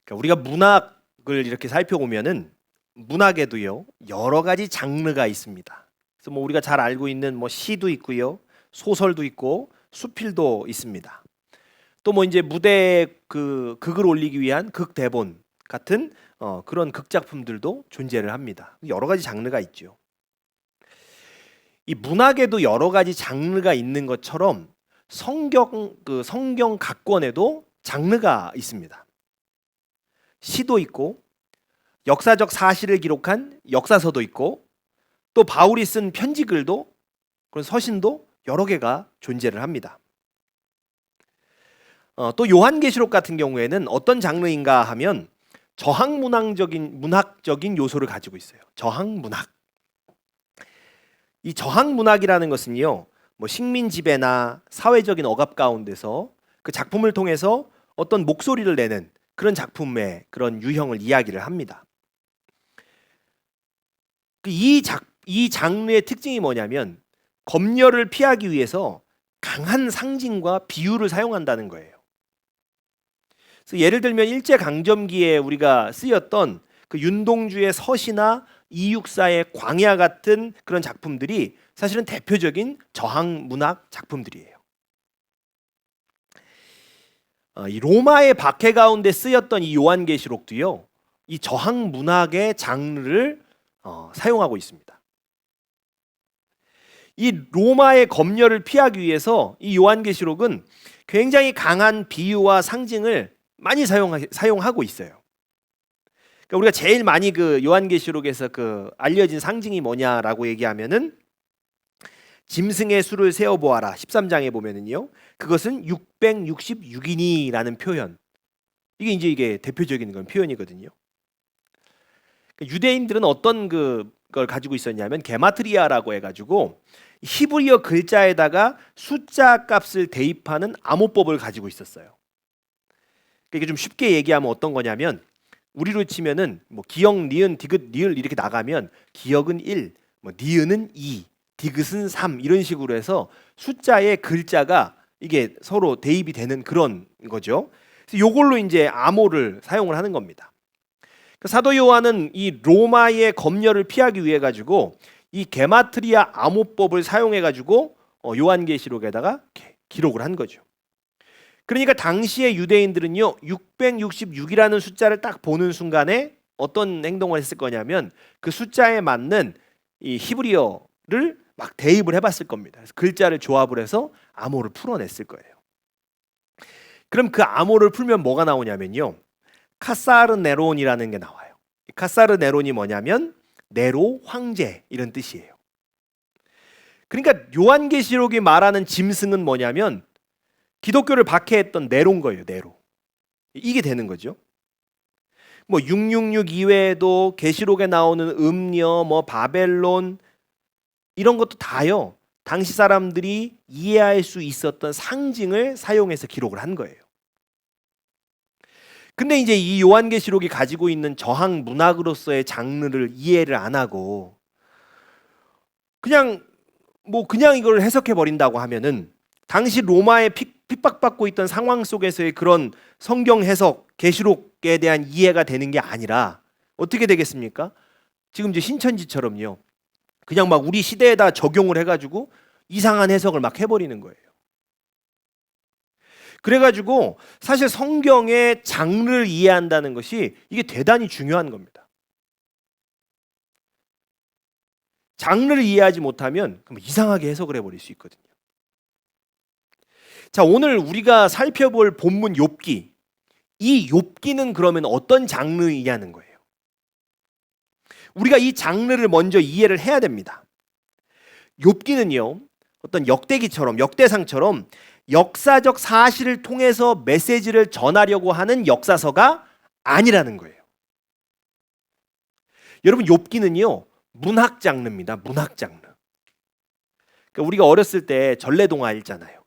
그러니까 우리가 문학을 이렇게 살펴보면은 문학에도요 여러 가지 장르가 있습니다. 그래서 뭐 우리가 잘 알고 있는 뭐 시도 있고요, 소설도 있고, 수필도 있습니다. 또 뭐 이제 무대에 그 극을 올리기 위한 극 대본 같은 그런 극 작품들도 존재를 합니다. 여러 가지 장르가 있죠. 이 문학에도 여러 가지 장르가 있는 것처럼 성경 각권에도 장르가 있습니다. 시도 있고, 역사적 사실을 기록한 역사서도 있고, 또 바울이 쓴 편지글도, 그런 서신도 여러 개가 존재를 합니다. 또 요한계시록 같은 경우에는 어떤 장르인가 하면 문학적인 요소를 가지고 있어요. 저항문학. 이 저항문학이라는 것은요, 뭐 식민 지배나 사회적인 억압 가운데서 그 작품을 통해서 어떤 목소리를 내는 그런 작품의 그런 유형을 이야기를 합니다. 이 장르의 특징이 뭐냐면 검열을 피하기 위해서 강한 상징과 비유를 사용한다는 거예요. 그래서 예를 들면 일제강점기에 우리가 쓰였던 그 윤동주의 서시나 이육사의 광야 같은 그런 작품들이 사실은 대표적인 저항 문학 작품들이에요. 이 로마의 박해 가운데 쓰였던 이 요한계시록도요, 이 저항 문학의 장르를 사용하고 있습니다. 이 로마의 검열을 피하기 위해서 이 요한계시록은 굉장히 강한 비유와 상징을 많이 사용하고 있어요. 그러니까 우리가 제일 많이 그 요한계시록에서 그 알려진 상징이 뭐냐라고 얘기하면은 짐승의 수를 세어 보아라 13장에 보면은요, 그것은 666이니라는 표현. 이게 대표적인 건 표현이거든요. 그러니까 유대인들은 어떤 그걸 가지고 있었냐면 게마트리아라고 해가지고 히브리어 글자에다가 숫자 값을 대입하는 암호법을 가지고 있었어요. 이게 좀 쉽게 얘기하면 어떤 거냐면 우리로 치면은 뭐 기역, 니은, 디귿, 리을 이렇게 나가면 기역은 1, 뭐 니은은 2, 디귿은 3 이런 식으로 해서 숫자의 글자가 이게 서로 대입이 되는 그런 거죠. 그래서 요걸로 이제 암호를 사용을 하는 겁니다. 사도 요한은 이 로마의 검열을 피하기 위해 가지고 이 게마트리아 암호법을 사용해 가지고 요한계시록에다가 기록을 한 거죠. 그러니까 당시의 유대인들은요 666이라는 숫자를 딱 보는 순간에 어떤 행동을 했을 거냐면 그 숫자에 맞는 이 히브리어를 막 대입을 해봤을 겁니다. 그래서 글자를 조합을 해서 암호를 풀어냈을 거예요. 그럼 그 암호를 풀면 뭐가 나오냐면요, 카사르네론이라는 게 나와요. 카사르네론이 뭐냐면 네로 황제 이런 뜻이에요. 그러니까 요한계시록이 말하는 짐승은 뭐냐면 기독교를 박해했던 네로인 거예요. 네로. 이게 되는 거죠. 뭐 666 이외에도 계시록에 나오는 음녀, 뭐 바벨론 이런 것도 다요, 당시 사람들이 이해할 수 있었던 상징을 사용해서 기록을 한 거예요. 근데 이제 이 요한계시록이 가지고 있는 저항 문학으로서의 장르를 이해를 안 하고 그냥 이걸 해석해 버린다고 하면은 당시 로마에 핍박받고 있던 상황 속에서의 그런 성경 해석, 계시록에 대한 이해가 되는 게 아니라 어떻게 되겠습니까? 지금 이제 신천지처럼요, 그냥 막 우리 시대에다 적용을 해가지고 이상한 해석을 막 해버리는 거예요. 그래가지고 사실 성경의 장르를 이해한다는 것이 이게 대단히 중요한 겁니다. 장르를 이해하지 못하면 이상하게 해석을 해버릴 수 있거든요. 자, 오늘 우리가 살펴볼 본문 욥기, 이 욥기는 그러면 어떤 장르이냐는 거예요. 우리가 이 장르를 먼저 이해를 해야 됩니다. 욥기는요, 어떤 역대상처럼 역사적 사실을 통해서 메시지를 전하려고 하는 역사서가 아니라는 거예요. 여러분, 욥기는요 문학 장르입니다. 문학 장르. 그러니까 우리가 어렸을 때 전래동화 읽잖아요.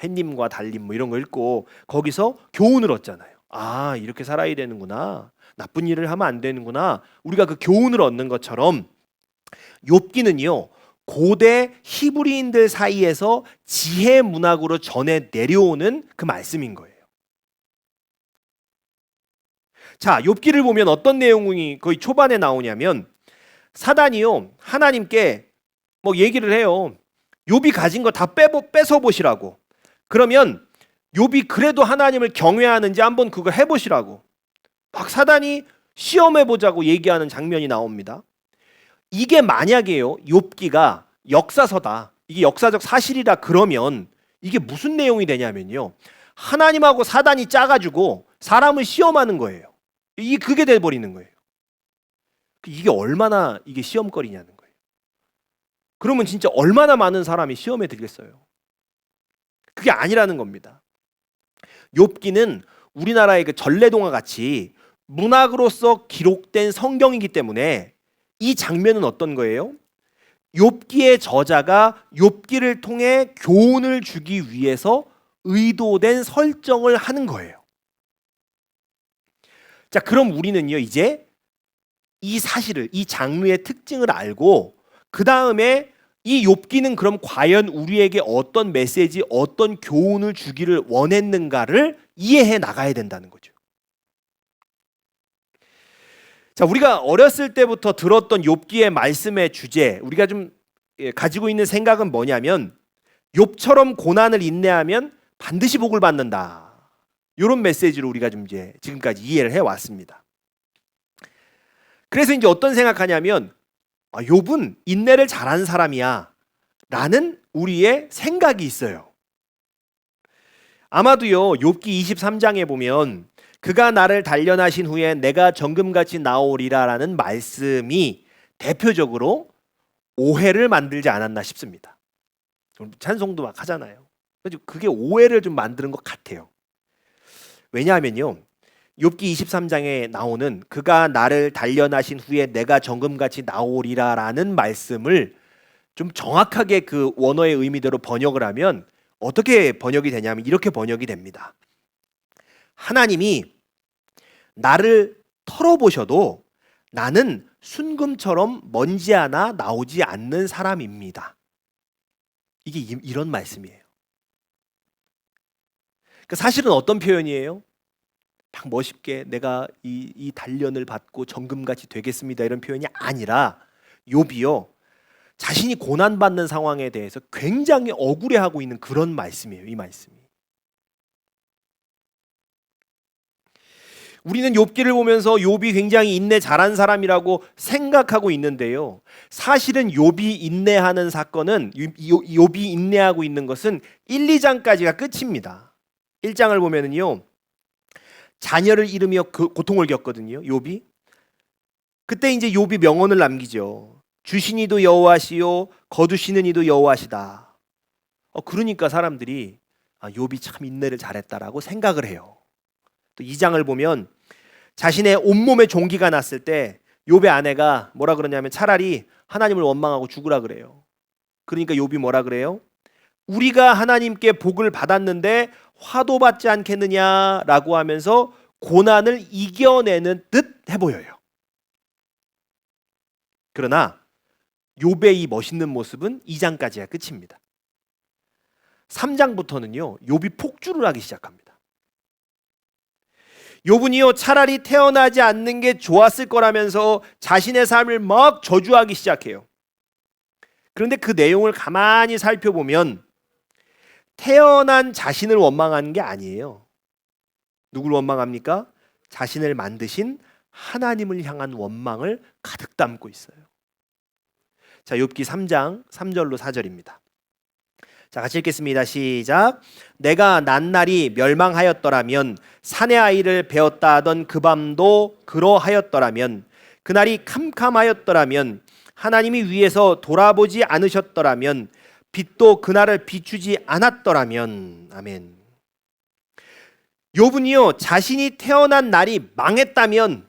햇님과 달님 뭐 이런 거 읽고 거기서 교훈을 얻잖아요. 아, 이렇게 살아야 되는구나, 나쁜 일을 하면 안 되는구나, 우리가 그 교훈을 얻는 것처럼 욥기는요 고대 히브리인들 사이에서 지혜 문학으로 전해 내려오는 그 말씀인 거예요. 자, 욥기를 보면 어떤 내용이 거의 초반에 나오냐면 사단이요 하나님께 뭐 얘기를 해요. 욥이 가진 거 다 뺏어 보시라고. 그러면 욥이 그래도 하나님을 경외하는지 한번 그거 해보시라고 막 사단이 시험해 보자고 얘기하는 장면이 나옵니다. 이게 만약에요 욥기가 역사서다, 이게 역사적 사실이라 그러면 이게 무슨 내용이 되냐면요, 하나님하고 사단이 짜가지고 사람을 시험하는 거예요. 이게 그게 돼버리는 거예요. 이게 얼마나 이게 시험거리냐는 거예요. 그러면 진짜 얼마나 많은 사람이 시험에 들겠어요. 그게 아니라는 겁니다. 욥기는 우리나라의 그 전래동화 같이 문학으로서 기록된 성경이기 때문에 이 장면은 어떤 거예요? 욥기의 저자가 욥기를 통해 교훈을 주기 위해서 의도된 설정을 하는 거예요. 자, 그럼 우리는요 이제 이 사실을, 이 장르의 특징을 알고 그 다음에 이 욥기는 그럼 과연 우리에게 어떤 메시지, 어떤 교훈을 주기를 원했는가를 이해해 나가야 된다는 거죠. 자, 우리가 어렸을 때부터 들었던 욥기의 말씀의 주제, 우리가 좀 가지고 있는 생각은 뭐냐면 욥처럼 고난을 인내하면 반드시 복을 받는다. 이런 메시지로 우리가 좀 이제 지금까지 이해를 해 왔습니다. 그래서 이제 어떤 생각하냐면 욥은 인내를 잘한 사람이야 라는 우리의 생각이 있어요. 아마도요 욥기 23장에 보면 그가 나를 단련하신 후에 내가 정금같이 나오리라 라는 말씀이 대표적으로 오해를 만들지 않았나 싶습니다. 찬송도 막 하잖아요. 그게 오해를 좀 만드는 것 같아요. 왜냐하면요 욥기 23장에 나오는 그가 나를 단련하신 후에 내가 정금같이 나오리라 라는 말씀을 좀 정확하게 그 원어의 의미대로 번역을 하면 어떻게 번역이 되냐면 이렇게 번역이 됩니다. 하나님이 나를 털어보셔도 나는 순금처럼 먼지 하나 나오지 않는 사람입니다. 이게 이런 말씀이에요. 사실은 어떤 표현이에요? 딱 멋있게 내가 이 단련을 받고 정금같이 되겠습니다 이런 표현이 아니라 욥이요 자신이 고난받는 상황에 대해서 굉장히 억울해하고 있는 그런 말씀이에요. 이 말씀이. 우리는 욥기를 보면서 욥이 굉장히 인내 잘한 사람이라고 생각하고 있는데요, 사실은 욥이 인내하는 사건은, 욥이 인내하고 있는 것은 1, 2장까지가 끝입니다. 1장을 보면은요 자녀를 잃으며 고통을 겪거든요 욥이. 그때 이제 욥이 명언을 남기죠. 주신 이도 여호와시요 거두시는 이도 여호와시다. 그러니까 사람들이 욥이 참 인내를 잘했다라고 생각을 해요. 또 2장을 보면 자신의 온몸에 종기가 났을 때 욥의 아내가 뭐라 그러냐면 차라리 하나님을 원망하고 죽으라 그래요. 그러니까 욥이 뭐라 그래요? 우리가 하나님께 복을 받았는데 화도 받지 않겠느냐라고 하면서 고난을 이겨내는 듯 해보여요. 그러나 욥의 이 멋있는 모습은 2장까지가 끝입니다. 3장부터는요 욥이 폭주를 하기 시작합니다. 욥은요 차라리 태어나지 않는 게 좋았을 거라면서 자신의 삶을 막 저주하기 시작해요. 그런데 그 내용을 가만히 살펴보면 태어난 자신을 원망하는 게 아니에요. 누굴 원망합니까? 자신을 만드신 하나님을 향한 원망을 가득 담고 있어요. 자, 욥기 3장 3절로 4절입니다. 자, 같이 읽겠습니다. 시작. 내가 낱날이 멸망하였더라면 사내 아이를 베었다 하던 그 밤도 그러하였더라면 그날이 캄캄하였더라면 하나님이 위에서 돌아보지 않으셨더라면 빛도 그날을 비추지 않았더라면. 아멘. 욥은요 자신이 태어난 날이 망했다면,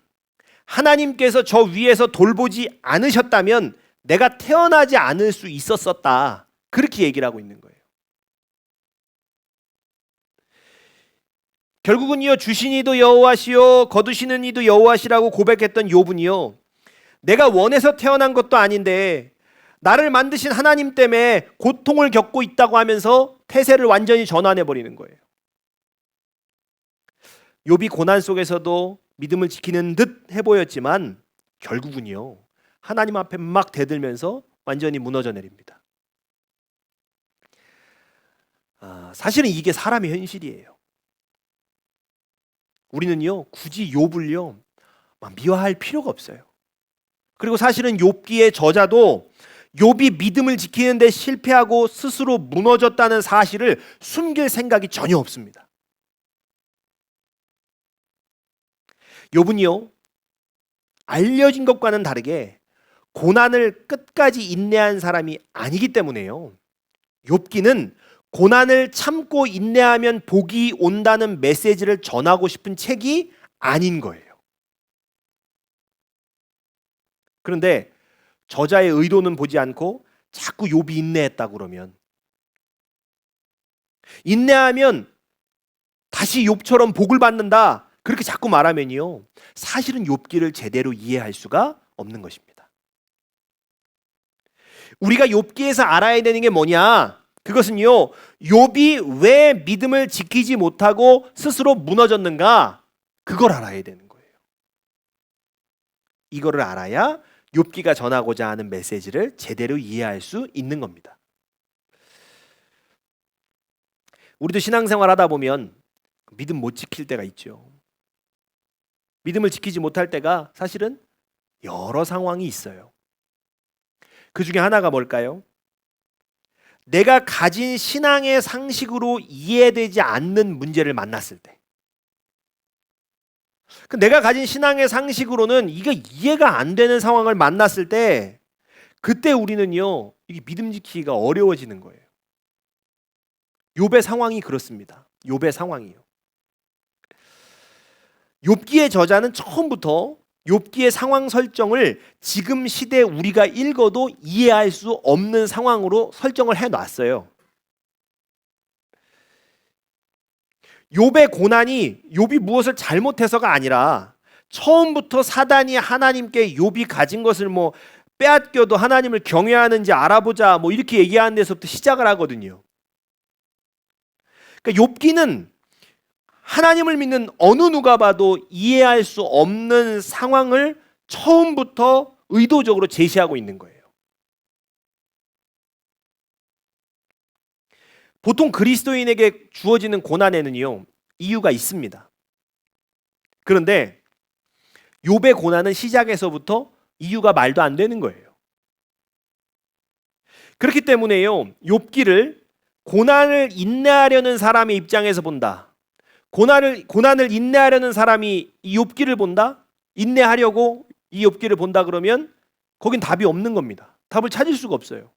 하나님께서 저 위에서 돌보지 않으셨다면 내가 태어나지 않을 수 있었었다, 그렇게 얘기를 하고 있는 거예요. 결국은요 주신 이도 여호와시요 거두시는 이도 여호와시라고 고백했던 욥은요 내가 원해서 태어난 것도 아닌데 나를 만드신 하나님 때문에 고통을 겪고 있다고 하면서 태세를 완전히 전환해 버리는 거예요. 욥이 고난 속에서도 믿음을 지키는 듯 해보였지만 결국은요, 하나님 앞에 막 대들면서 완전히 무너져 내립니다. 사실은 이게 사람의 현실이에요. 우리는요, 굳이 욥을요 막 미워할 필요가 없어요. 그리고 사실은 욥기의 저자도 욥이 믿음을 지키는데 실패하고 스스로 무너졌다는 사실을 숨길 생각이 전혀 없습니다. 욥은요, 알려진 것과는 다르게 고난을 끝까지 인내한 사람이 아니기 때문에요, 욥기는 고난을 참고 인내하면 복이 온다는 메시지를 전하고 싶은 책이 아닌 거예요. 그런데 저자의 의도는 보지 않고 자꾸 욥이 인내했다 그러면, 인내하면 다시 욥처럼 복을 받는다 그렇게 자꾸 말하면요, 사실은 욥기를 제대로 이해할 수가 없는 것입니다. 우리가 욥기에서 알아야 되는 게 뭐냐? 그것은요, 욥이 왜 믿음을 지키지 못하고 스스로 무너졌는가? 그걸 알아야 되는 거예요. 이거를 알아야 욥기가 전하고자 하는 메시지를 제대로 이해할 수 있는 겁니다. 우리도 신앙생활 하다 보면 믿음 못 지킬 때가 있죠. 믿음을 지키지 못할 때가 사실은 여러 상황이 있어요. 그 중에 하나가 뭘까요? 내가 가진 신앙의 상식으로 이해되지 않는 문제를 만났을 때, 내가 가진 신앙의 상식으로는 이게 이해가 안 되는 상황을 만났을 때, 그때 우리는요, 이게 믿음 지키기가 어려워지는 거예요. 욥의 상황이 그렇습니다. 욥의 상황이요. 욥기의 저자는 처음부터 욥기의 상황 설정을 지금 시대 우리가 읽어도 이해할 수 없는 상황으로 설정을 해놨어요. 욥의 고난이 욥이 무엇을 잘못해서가 아니라 처음부터 사단이 하나님께 욥이 가진 것을 빼앗겨도 하나님을 경외하는지 알아보자 이렇게 얘기하는 데서부터 시작을 하거든요. 그러니까 욥기는 하나님을 믿는 어느 누가 봐도 이해할 수 없는 상황을 처음부터 의도적으로 제시하고 있는 거예요. 보통 그리스도인에게 주어지는 고난에는요, 이유가 있습니다. 그런데 욥의 고난은 시작에서부터 이유가 말도 안 되는 거예요. 그렇기 때문에요, 욥기를 고난을 인내하려는 사람의 입장에서 본다. 고난을 인내하려는 사람이 이 욥기를 본다? 인내하려고 이 욥기를 본다 그러면 거긴 답이 없는 겁니다. 답을 찾을 수가 없어요.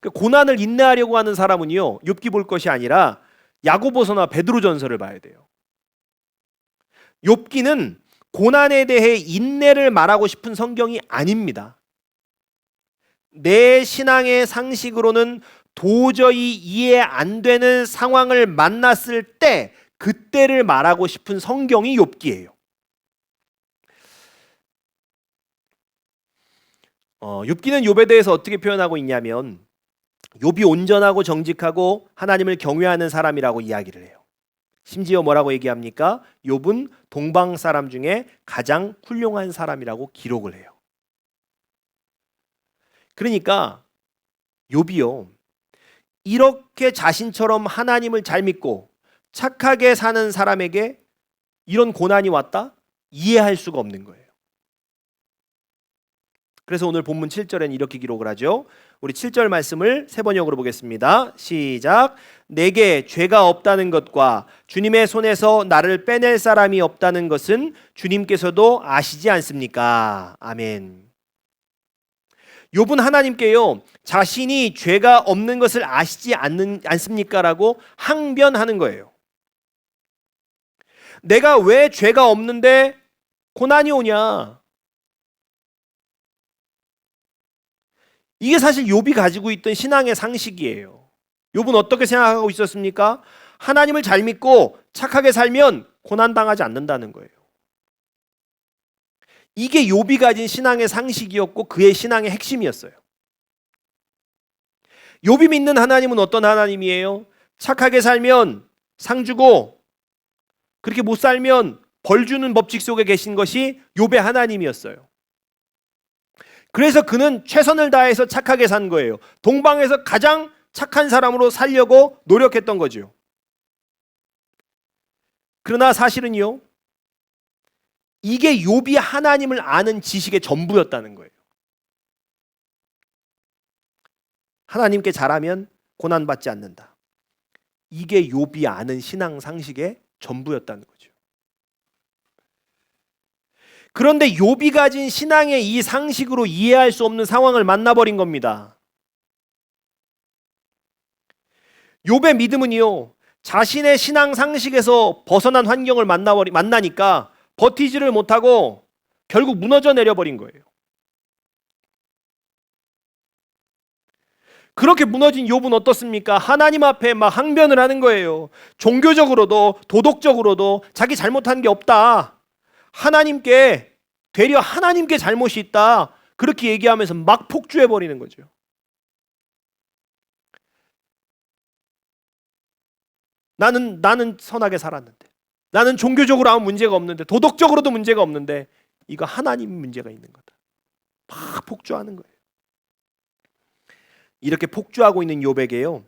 그러니까 고난을 인내하려고 하는 사람은요, 욥기 볼 것이 아니라 야고보서나 베드로전서를 봐야 돼요. 욥기는 고난에 대해 인내를 말하고 싶은 성경이 아닙니다. 내 신앙의 상식으로는 도저히 이해 안 되는 상황을 만났을 때 그때를 말하고 싶은 성경이 욥기예요. 욥기는 욥에 대해서 어떻게 표현하고 있냐면, 욥이 온전하고 정직하고 하나님을 경외하는 사람이라고 이야기를 해요. 심지어 뭐라고 얘기합니까? 욥은 동방 사람 중에 가장 훌륭한 사람이라고 기록을 해요. 그러니까 욥이요, 이렇게 자신처럼 하나님을 잘 믿고 착하게 사는 사람에게 이런 고난이 왔다? 이해할 수가 없는 거예요. 그래서 오늘 본문 7절에는 이렇게 기록을 하죠. 우리 7절 말씀을 세 번역으로 보겠습니다. 시작. 내게 죄가 없다는 것과 주님의 손에서 나를 빼낼 사람이 없다는 것은 주님께서도 아시지 않습니까? 아멘. 욥은 하나님께요, 자신이 죄가 없는 것을 아시지 않습니까? 라고 항변하는 거예요. 내가 왜 죄가 없는데 고난이 오냐? 이게 사실 욥이 가지고 있던 신앙의 상식이에요. 욥은 어떻게 생각하고 있었습니까? 하나님을 잘 믿고 착하게 살면 고난당하지 않는다는 거예요. 이게 욥이 가진 신앙의 상식이었고 그의 신앙의 핵심이었어요. 욥이 믿는 하나님은 어떤 하나님이에요? 착하게 살면 상 주고 그렇게 못 살면 벌 주는 법칙 속에 계신 것이 욥의 하나님이었어요. 그래서 그는 최선을 다해서 착하게 산 거예요. 동방에서 가장 착한 사람으로 살려고 노력했던 거죠. 그러나 사실은요, 이게 욥이 하나님을 아는 지식의 전부였다는 거예요. 하나님께 잘하면 고난받지 않는다. 이게 욥이 아는 신앙 상식의 전부였다는 거죠. 그런데 욥이 가진 신앙의 이 상식으로 이해할 수 없는 상황을 만나버린 겁니다. 욥의 믿음은요, 자신의 신앙 상식에서 벗어난 환경을 만나니까 버티지를 못하고 결국 무너져 내려버린 거예요. 그렇게 무너진 욥은 어떻습니까? 하나님 앞에 막 항변을 하는 거예요. 종교적으로도 도덕적으로도 자기 잘못한 게 없다. 하나님께 되려 하나님께 잘못이 있다. 그렇게 얘기하면서 막 폭주해 버리는 거죠. 나는 선하게 살았는데, 나는 종교적으로 아무 문제가 없는데, 도덕적으로도 문제가 없는데, 이거 하나님 문제가 있는 거다. 막 폭주하는 거예요. 이렇게 폭주하고 있는 욥에게요,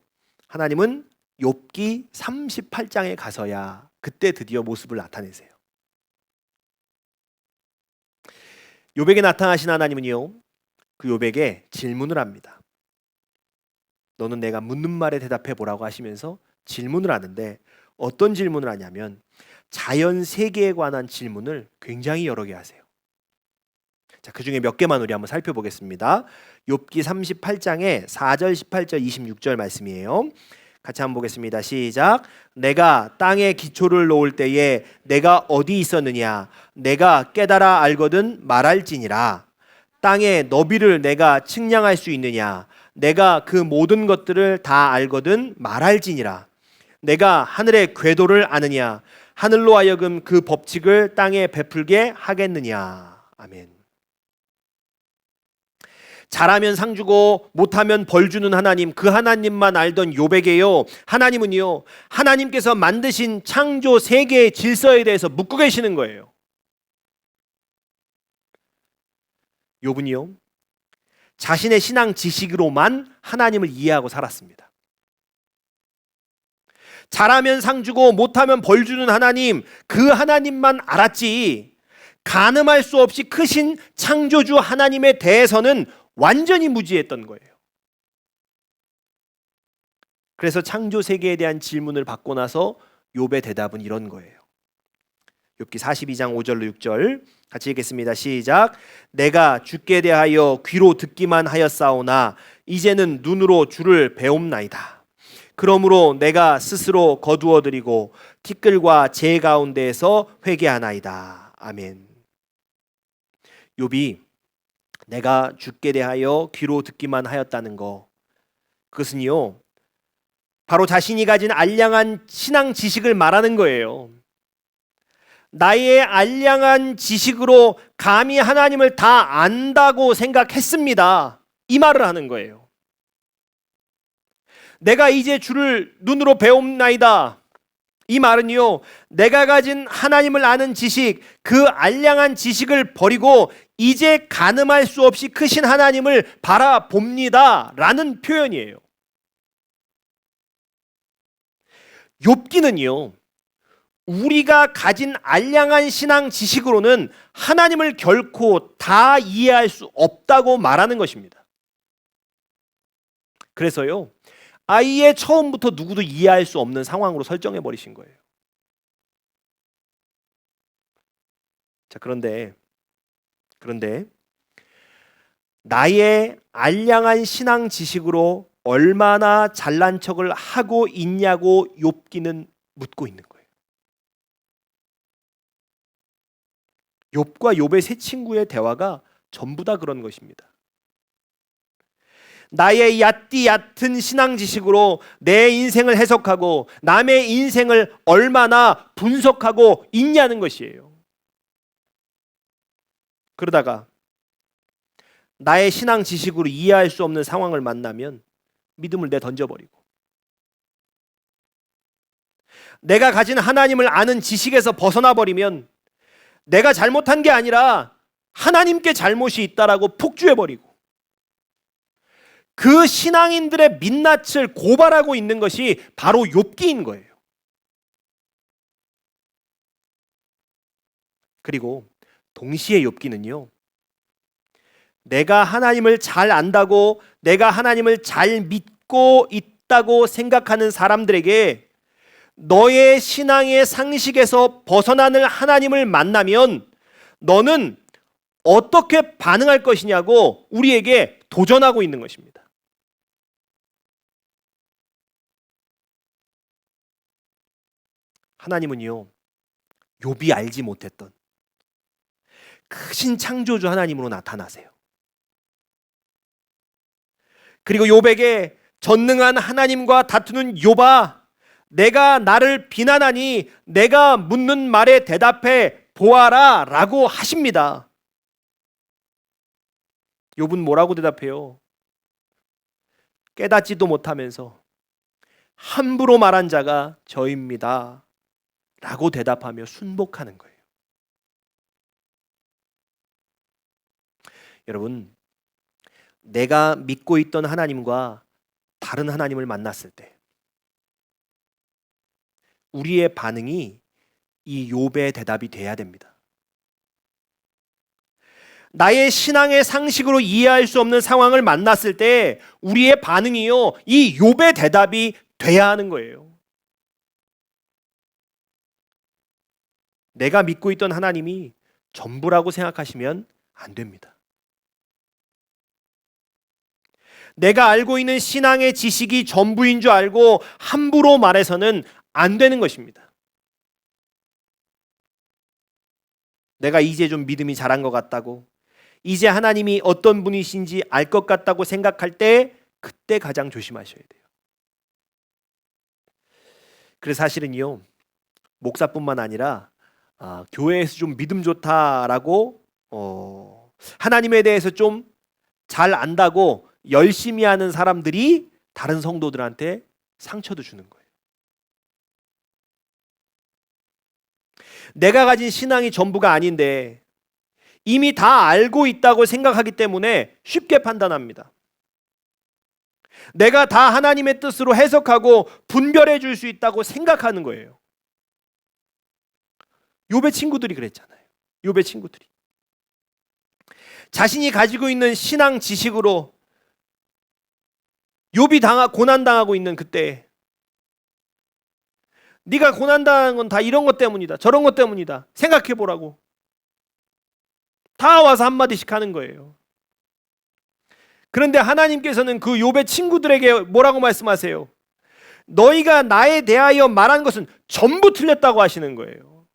하나님은 욥기 38장에 가서야 그때 드디어 모습을 나타내세요. 욥에게 나타나신 하나님은요, 그 욥에게 질문을 합니다. 너는 내가 묻는 말에 대답해 보라고 하시면서 질문을 하는데, 어떤 질문을 하냐면 자연 세계에 관한 질문을 굉장히 여러 개 하세요. 자, 그 중에 몇 개만 우리 한번 살펴보겠습니다. 욥기 38장에 4절, 18절, 26절 말씀이에요. 같이 한번 보겠습니다. 시작. 내가 땅에 기초를 놓을 때에 내가 어디 있었느냐? 내가 깨달아 알거든 말할지니라. 땅의 너비를 내가 측량할 수 있느냐? 내가 그 모든 것들을 다 알거든 말할지니라. 내가 하늘의 궤도를 아느냐? 하늘로 하여금 그 법칙을 땅에 베풀게 하겠느냐? 아멘. 잘하면 상 주고 못하면 벌 주는 하나님, 그 하나님만 알던 욥에게요, 하나님은요, 하나님께서 만드신 창조 세계의 질서에 대해서 묻고 계시는 거예요. 욥은요, 자신의 신앙 지식으로만 하나님을 이해하고 살았습니다. 잘하면 상 주고 못하면 벌 주는 하나님, 그 하나님만 알았지, 가늠할 수 없이 크신 창조주 하나님에 대해서는 완전히 무지했던 거예요. 그래서 창조 세계에 대한 질문을 받고 나서 욥의 대답은 이런 거예요. 욥기 42장 5절로 6절 같이 읽겠습니다. 시작. 내가 주께 대하여 귀로 듣기만 하였사오나 이제는 눈으로 주를 배움나이다. 그러므로 내가 스스로 거두어드리고 티끌과 재 가운데에서 회개하나이다. 아멘. 욥이 내가 주께 대하여 귀로 듣기만 하였다는 거, 그것은요, 바로 자신이 가진 알량한 신앙 지식을 말하는 거예요. 나의 알량한 지식으로 감히 하나님을 다 안다고 생각했습니다. 이 말을 하는 거예요. 내가 이제 주를 눈으로 배움나이다. 이 말은요, 내가 가진 하나님을 아는 지식, 그 알량한 지식을 버리고 이제 가늠할 수 없이 크신 하나님을 바라봅니다 라는 표현이에요. 욥기는요, 우리가 가진 알량한 신앙 지식으로는 하나님을 결코 다 이해할 수 없다고 말하는 것입니다. 그래서요, 아예 처음부터 누구도 이해할 수 없는 상황으로 설정해 버리신 거예요. 자, 그런데 나의 알량한 신앙 지식으로 얼마나 잘난 척을 하고 있냐고 욥기는 묻고 있는 거예요. 욥과 욥의 세 친구의 대화가 전부 다 그런 것입니다. 나의 얕은 신앙 지식으로 내 인생을 해석하고 남의 인생을 얼마나 분석하고 있냐는 것이에요. 그러다가 나의 신앙 지식으로 이해할 수 없는 상황을 만나면 믿음을 내던져버리고, 내가 가진 하나님을 아는 지식에서 벗어나 버리면 내가 잘못한 게 아니라 하나님께 잘못이 있다라고 폭주해 버리고 그 신앙인들의 민낯을 고발하고 있는 것이 바로 욥기인 거예요. 그리고 동시에 욥기는요, 내가 하나님을 잘 안다고, 내가 하나님을 잘 믿고 있다고 생각하는 사람들에게 너의 신앙의 상식에서 벗어나는 하나님을 만나면 너는 어떻게 반응할 것이냐고 우리에게 도전하고 있는 것입니다. 하나님은요, 욥이 알지 못했던 크신 창조주 하나님으로 나타나세요. 그리고 욥에게 전능한 하나님과 다투는 욥아, 내가 나를 비난하니 내가 묻는 말에 대답해 보아라 라고 하십니다. 욥은 뭐라고 대답해요? 깨닫지도 못하면서 함부로 말한 자가 저입니다 라고 대답하며 순복하는 거예요. 여러분, 내가 믿고 있던 하나님과 다른 하나님을 만났을 때 우리의 반응이 이 욥의 대답이 돼야 됩니다. 나의 신앙의 상식으로 이해할 수 없는 상황을 만났을 때 우리의 반응이요, 이 욥의 대답이 돼야 하는 거예요. 내가 믿고 있던 하나님이 전부라고 생각하시면 안 됩니다. 내가 알고 있는 신앙의 지식이 전부인 줄 알고 함부로 말해서는 안 되는 것입니다. 내가 이제 좀 믿음이 자란 것 같다고, 이제 하나님이 어떤 분이신지 알 것 같다고 생각할 때 그때 가장 조심하셔야 돼요. 그래서 사실은요, 목사뿐만 아니라 교회에서 좀 믿음 좋다라고 하나님에 대해서 좀 잘 안다고 열심히 하는 사람들이 다른 성도들한테 상처도 주는 거예요. 내가 가진 신앙이 전부가 아닌데 이미 다 알고 있다고 생각하기 때문에 쉽게 판단합니다. 내가 다 하나님의 뜻으로 해석하고 분별해 줄 수 있다고 생각하는 거예요. 욥의 친구들이 그랬잖아요. 욥의 친구들이 자신이 가지고 있는 신앙 지식으로 욥이 고난당하고 있는 그때, 네가 고난당한 건 다 이런 것 때문이다, 저런 것 때문이다 생각해보라고 다 와서 한마디씩 하는 거예요. 그런데 하나님께서는 그 욥의 친구들에게 뭐라고 말씀하세요? 너희가 나에 대하여 말한 것은 전부 틀렸다고 하시는 거예요.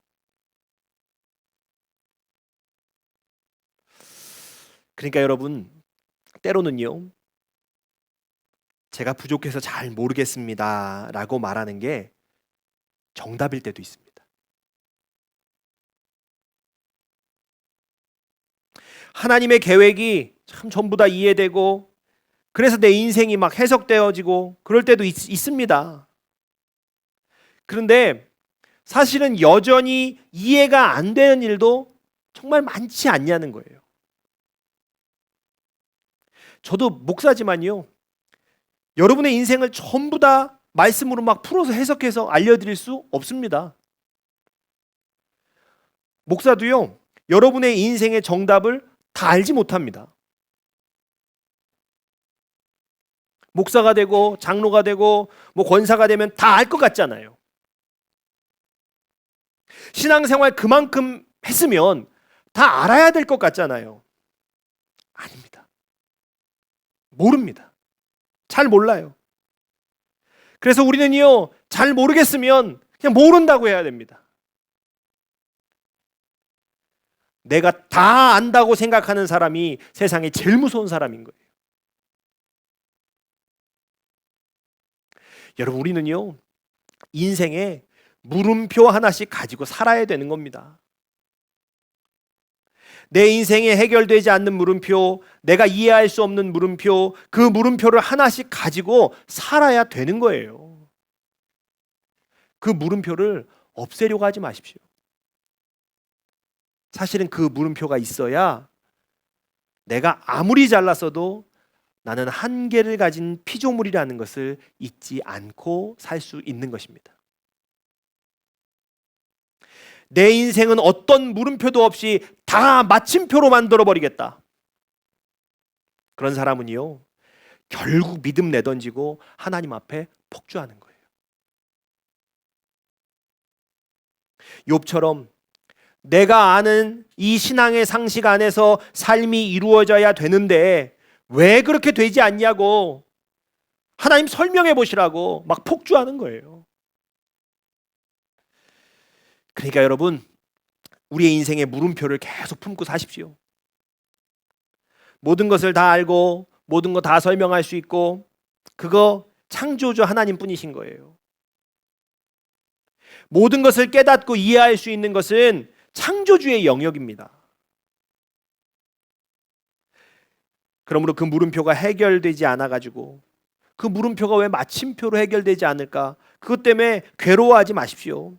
그러니까 여러분, 때로는요, 제가 부족해서 잘 모르겠습니다 라고 말하는 게 정답일 때도 있습니다. 하나님의 계획이 참 전부 다 이해되고 그래서 내 인생이 막 해석되어지고 그럴 때도 있습니다. 그런데 사실은 여전히 이해가 안 되는 일도 정말 많지 않냐는 거예요. 저도 목사지만요, 여러분의 인생을 전부 다 말씀으로 막 풀어서 해석해서 알려드릴 수 없습니다. 목사도요, 여러분의 인생의 정답을 다 알지 못합니다. 목사가 되고 장로가 되고 뭐 권사가 되면 다 알 것 같잖아요. 신앙생활 그만큼 했으면 다 알아야 될 것 같잖아요. 아닙니다. 모릅니다. 잘 몰라요. 그래서 우리는요, 잘 모르겠으면 그냥 모른다고 해야 됩니다. 내가 다 안다고 생각하는 사람이 세상에 제일 무서운 사람인 거예요. 여러분, 우리는요, 인생에 물음표 하나씩 가지고 살아야 되는 겁니다. 내 인생에 해결되지 않는 물음표, 내가 이해할 수 없는 물음표, 그 물음표를 하나씩 가지고 살아야 되는 거예요. 그 물음표를 없애려고 하지 마십시오. 사실은 그 물음표가 있어야 내가 아무리 잘났어도 나는 한계를 가진 피조물이라는 것을 잊지 않고 살 수 있는 것입니다. 내 인생은 어떤 물음표도 없이 다 마침표로 만들어 버리겠다. 그런 사람은요, 결국 믿음 내던지고 하나님 앞에 폭주하는 거예요. 욥처럼 내가 아는 이 신앙의 상식 안에서 삶이 이루어져야 되는데 왜 그렇게 되지 않냐고 하나님 설명해 보시라고 막 폭주하는 거예요. 그러니까 여러분, 우리의 인생의 물음표를 계속 품고 사십시오. 모든 것을 다 알고 모든 거 다 설명할 수 있고 그거 창조주 하나님 뿐이신 거예요. 모든 것을 깨닫고 이해할 수 있는 것은 창조주의 영역입니다. 그러므로 그 물음표가 해결되지 않아가지고 그 물음표가 왜 마침표로 해결되지 않을까? 그것 때문에 괴로워하지 마십시오.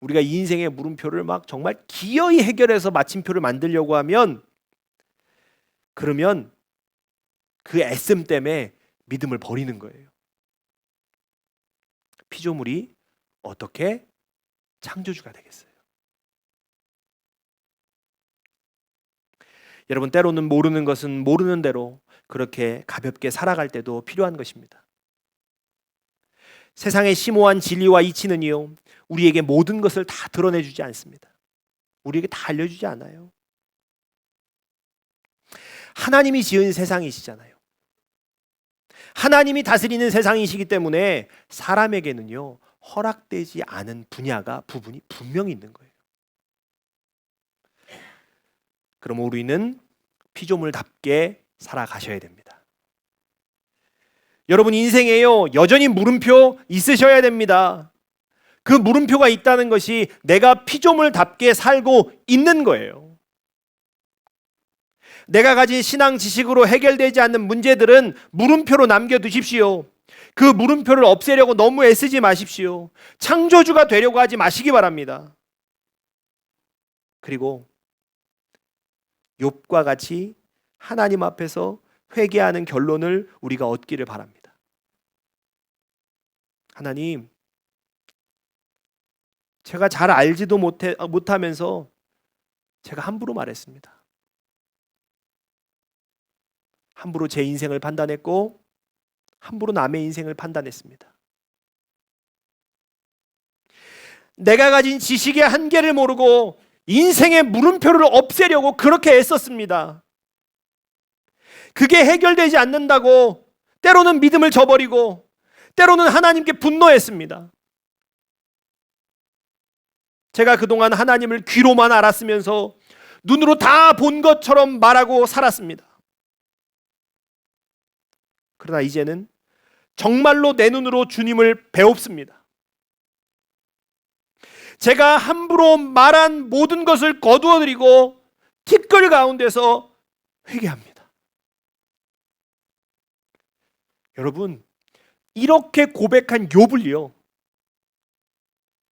우리가 이 인생의 물음표를 막 정말 기어이 해결해서 마침표를 만들려고 하면 그러면 그 애씀 때문에 믿음을 버리는 거예요. 피조물이 어떻게 창조주가 되겠어요? 여러분, 때로는 모르는 것은 모르는 대로 그렇게 가볍게 살아갈 때도 필요한 것입니다. 세상의 심오한 진리와 이치는요, 우리에게 모든 것을 다 드러내주지 않습니다. 우리에게 다 알려주지 않아요. 하나님이 지은 세상이시잖아요. 하나님이 다스리는 세상이시기 때문에 사람에게는요, 허락되지 않은 부분이 분명히 있는 거예요. 그럼 우리는 피조물답게 살아가셔야 됩니다. 여러분, 인생에요, 여전히 물음표 있으셔야 됩니다. 그 물음표가 있다는 것이 내가 피조물답게 살고 있는 거예요. 내가 가진 신앙 지식으로 해결되지 않는 문제들은 물음표로 남겨두십시오. 그 물음표를 없애려고 너무 애쓰지 마십시오. 창조주가 되려고 하지 마시기 바랍니다. 그리고 욥과 같이 하나님 앞에서 회개하는 결론을 우리가 얻기를 바랍니다. 하나님, 제가 잘 알지도 못하면서 제가 함부로 말했습니다. 함부로 제 인생을 판단했고 함부로 남의 인생을 판단했습니다. 내가 가진 지식의 한계를 모르고 인생의 물음표를 없애려고 그렇게 애썼습니다. 그게 해결되지 않는다고 때로는 믿음을 저버리고 때로는 하나님께 분노했습니다. 제가 그동안 하나님을 귀로만 알았으면서 눈으로 다 본 것처럼 말하고 살았습니다. 그러나 이제는 정말로 내 눈으로 주님을 배웁습니다. 제가 함부로 말한 모든 것을 거두어드리고 티끌 가운데서 회개합니다. 여러분, 이렇게 고백한 욥을요,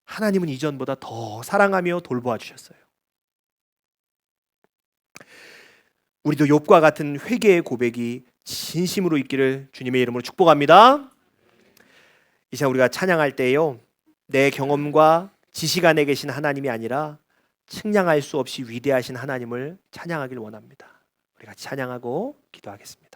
하나님은 이전보다 더 사랑하며 돌보아 주셨어요. 우리도 욥과 같은 회개의 고백이 진심으로 있기를 주님의 이름으로 축복합니다. 이 시간 우리가 찬양할 때요, 내 경험과 지식 안에 계신 하나님이 아니라 측량할 수 없이 위대하신 하나님을 찬양하길 원합니다. 우리 같이 찬양하고 기도하겠습니다.